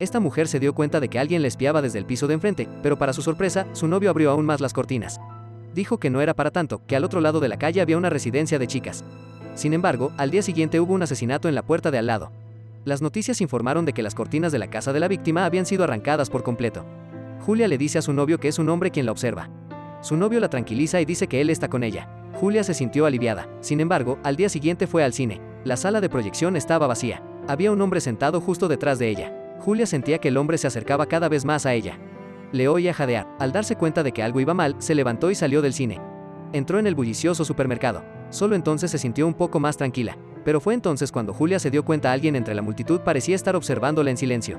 Esta mujer se dio cuenta de que alguien le espiaba desde el piso de enfrente, pero para su sorpresa, su novio abrió aún más las cortinas. Dijo que no era para tanto, que al otro lado de la calle había una residencia de chicas. Sin embargo, al día siguiente hubo un asesinato en la puerta de al lado. Las noticias informaron de que las cortinas de la casa de la víctima habían sido arrancadas por completo. Julia le dice a su novio que es un hombre quien la observa. Su novio la tranquiliza y dice que él está con ella. Julia se sintió aliviada. Sin embargo, al día siguiente fue al cine. La sala de proyección estaba vacía. Había un hombre sentado justo detrás de ella. Julia sentía que el hombre se acercaba cada vez más a ella. Le oía jadear. Al darse cuenta de que algo iba mal, se levantó y salió del cine. Entró en el bullicioso supermercado. Solo entonces se sintió un poco más tranquila. Pero fue entonces cuando Julia se dio cuenta alguien entre la multitud parecía estar observándola en silencio.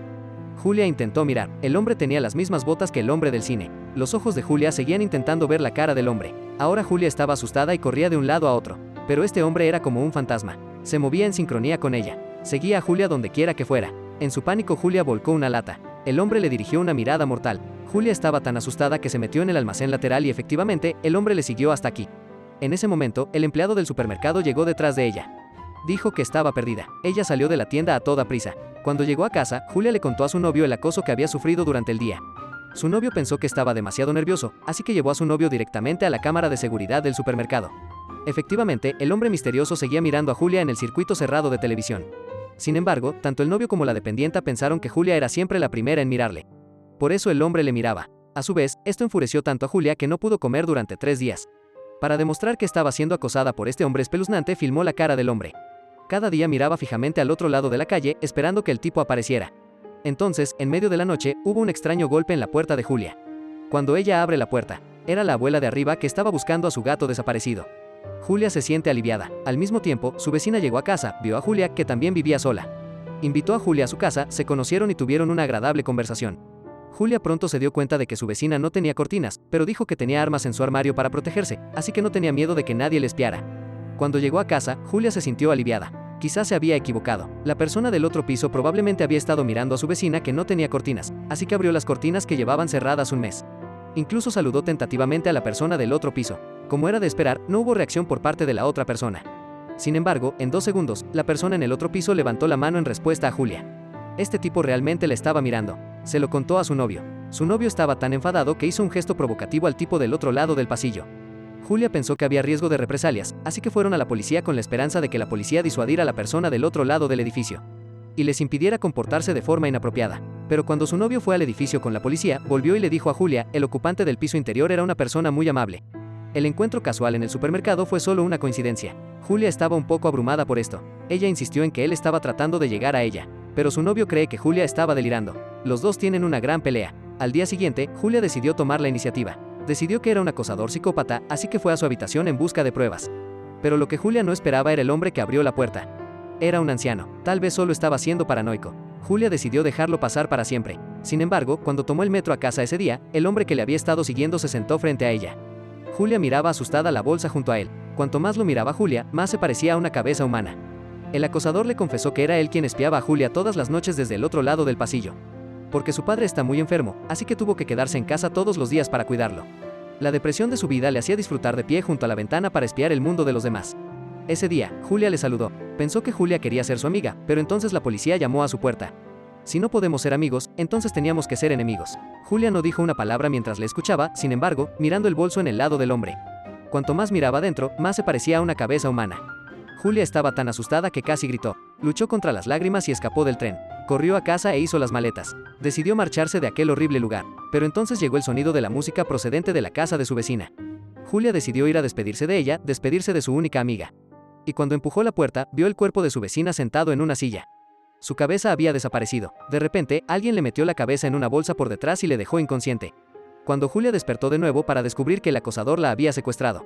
Julia intentó mirar. El hombre tenía las mismas botas que el hombre del cine. Los ojos de Julia seguían intentando ver la cara del hombre. Ahora Julia estaba asustada y corría de un lado a otro. Pero este hombre era como un fantasma. Se movía en sincronía con ella. Seguía a Julia donde quiera que fuera. En su pánico Julia volcó una lata. El hombre le dirigió una mirada mortal. Julia estaba tan asustada que se metió en el almacén lateral y efectivamente, el hombre le siguió hasta aquí. En ese momento, el empleado del supermercado llegó detrás de ella. Dijo que estaba perdida. Ella salió de la tienda a toda prisa. Cuando llegó a casa, Julia le contó a su novio el acoso que había sufrido durante el día. Su novio pensó que estaba demasiado nervioso, así que llevó a su novio directamente a la cámara de seguridad del supermercado. Efectivamente, el hombre misterioso seguía mirando a Julia en el circuito cerrado de televisión. Sin embargo, tanto el novio como la dependienta pensaron que Julia era siempre la primera en mirarle. Por eso el hombre le miraba. A su vez, esto enfureció tanto a Julia que no pudo comer durante 3 días. Para demostrar que estaba siendo acosada por este hombre espeluznante, filmó la cara del hombre. Cada día miraba fijamente al otro lado de la calle, esperando que el tipo apareciera. Entonces, en medio de la noche, hubo un extraño golpe en la puerta de Julia. Cuando ella abre la puerta, era la abuela de arriba que estaba buscando a su gato desaparecido. Julia se siente aliviada. Al mismo tiempo, su vecina llegó a casa, vio a Julia, que también vivía sola. Invitó a Julia a su casa, se conocieron y tuvieron una agradable conversación. Julia pronto se dio cuenta de que su vecina no tenía cortinas, pero dijo que tenía armas en su armario para protegerse, así que no tenía miedo de que nadie le espiara. Cuando llegó a casa, Julia se sintió aliviada. Quizás se había equivocado. La persona del otro piso probablemente había estado mirando a su vecina que no tenía cortinas, así que abrió las cortinas que llevaban cerradas un mes. Incluso saludó tentativamente a la persona del otro piso. Como era de esperar, no hubo reacción por parte de la otra persona. Sin embargo, en 2 segundos, la persona en el otro piso levantó la mano en respuesta a Julia. Este tipo realmente la estaba mirando. Se lo contó a su novio. Su novio estaba tan enfadado que hizo un gesto provocativo al tipo del otro lado del pasillo. Julia pensó que había riesgo de represalias, así que fueron a la policía con la esperanza de que la policía disuadiera a la persona del otro lado del edificio y les impidiera comportarse de forma inapropiada. Pero cuando su novio fue al edificio con la policía, volvió y le dijo a Julia, el ocupante del piso interior era una persona muy amable. El encuentro casual en el supermercado fue solo una coincidencia. Julia estaba un poco abrumada por esto. Ella insistió en que él estaba tratando de llegar a ella, pero su novio cree que Julia estaba delirando. Los dos tienen una gran pelea. Al día siguiente, Julia decidió tomar la iniciativa. Decidió que era un acosador psicópata, así que fue a su habitación en busca de pruebas. Pero lo que Julia no esperaba era el hombre que abrió la puerta. Era un anciano. Tal vez solo estaba siendo paranoico. Julia decidió dejarlo pasar para siempre. Sin embargo, cuando tomó el metro a casa ese día, el hombre que le había estado siguiendo se sentó frente a ella. Julia miraba asustada la bolsa junto a él. Cuanto más lo miraba Julia, más se parecía a una cabeza humana. El acosador le confesó que era él quien espiaba a Julia todas las noches desde el otro lado del pasillo. Porque su padre está muy enfermo, así que tuvo que quedarse en casa todos los días para cuidarlo. La depresión de su vida le hacía disfrutar de pie junto a la ventana para espiar el mundo de los demás. Ese día, Julia le saludó. Pensó que Julia quería ser su amiga, pero entonces la policía llamó a su puerta. Si no podemos ser amigos, entonces teníamos que ser enemigos. Julia no dijo una palabra mientras le escuchaba, sin embargo, mirando el bolso en el lado del hombre. Cuanto más miraba adentro, más se parecía a una cabeza humana. Julia estaba tan asustada que casi gritó. Luchó contra las lágrimas y escapó del tren. Corrió a casa e hizo las maletas. Decidió marcharse de aquel horrible lugar. Pero entonces llegó el sonido de la música procedente de la casa de su vecina. Julia decidió ir a despedirse de ella, despedirse de su única amiga. Y cuando empujó la puerta, vio el cuerpo de su vecina sentado en una silla. Su cabeza había desaparecido. De repente, alguien le metió la cabeza en una bolsa por detrás y le dejó inconsciente. Cuando Julia despertó de nuevo para descubrir que el acosador la había secuestrado.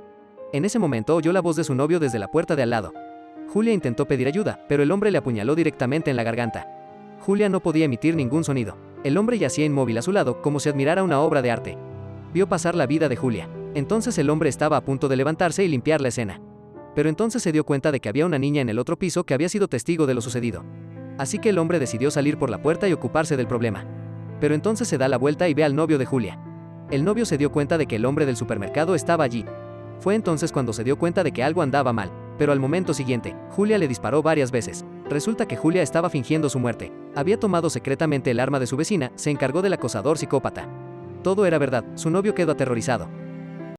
En ese momento oyó la voz de su novio desde la puerta de al lado. Julia intentó pedir ayuda, pero el hombre le apuñaló directamente en la garganta. Julia no podía emitir ningún sonido. El hombre yacía inmóvil a su lado, como si admirara una obra de arte. Vio pasar la vida de Julia. Entonces el hombre estaba a punto de levantarse y limpiar la escena. Pero entonces se dio cuenta de que había una niña en el otro piso que había sido testigo de lo sucedido. Así que el hombre decidió salir por la puerta y ocuparse del problema. Pero entonces se da la vuelta y ve al novio de Julia. El novio se dio cuenta de que el hombre del supermercado estaba allí. Fue entonces cuando se dio cuenta de que algo andaba mal. Pero al momento siguiente, Julia le disparó varias veces. Resulta que Julia estaba fingiendo su muerte. Había tomado secretamente el arma de su vecina, se encargó del acosador psicópata. Todo era verdad, su novio quedó aterrorizado.